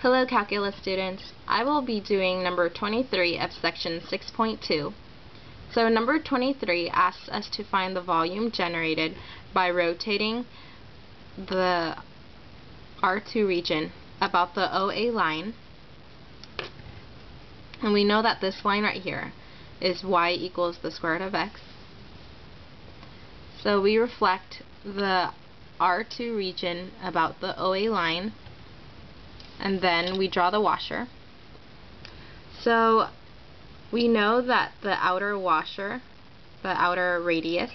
Hello calculus students. I will be doing number 23 of section 6.2. So number 23 asks us to find the volume generated by rotating the R2 region about the OA line. And we know that this line right here is y equals the square root of x. So we reflect the R2 region about the OA line, and then we draw the washer. So we know that the outer washer, the outer radius,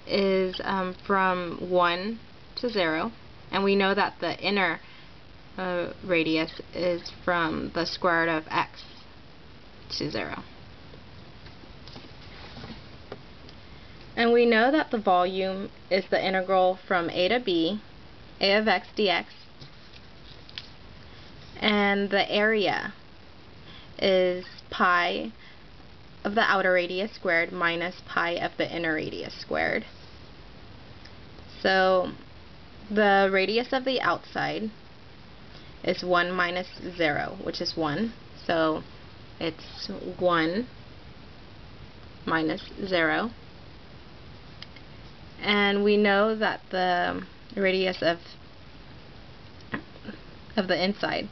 is from 1 to 0, and we know that the inner radius is from the square root of x to 0. And we know that the volume is the integral from a to b, a of x dx, and the area is pi of the outer radius squared minus pi of the inner radius squared. So the radius of the outside is 1 minus 0, which is 1. So it's 1 minus 0. And we know that the radius of the inside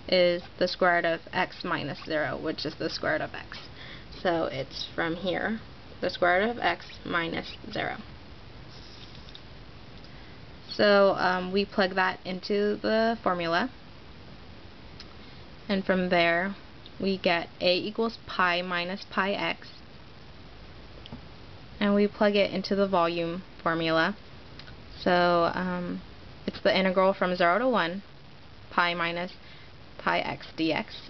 is the square root of x minus 0, which is the square root of x. So it's from here, the square root of x minus 0. So we plug that into the formula, and from there we get a equals pi minus pi x, and we plug it into the volume formula. So it's the integral from 0 to 1, pi minus pi x dx.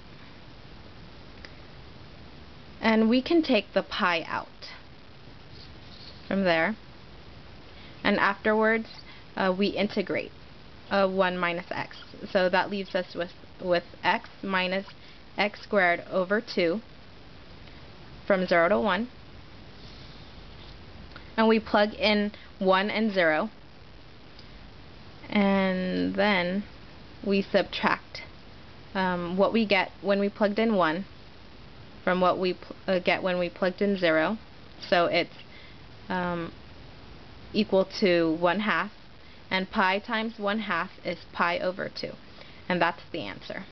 And we can take the pi out from there, and afterwards we integrate 1 minus x. So that leaves us with x minus x squared over 2 from 0 to 1. And we plug in 1 and 0, and then we subtract what we get when we plugged in 1 from what we get when we plugged in 0. So it's equal to 1/2, and pi times 1/2 is pi over 2, and that's the answer.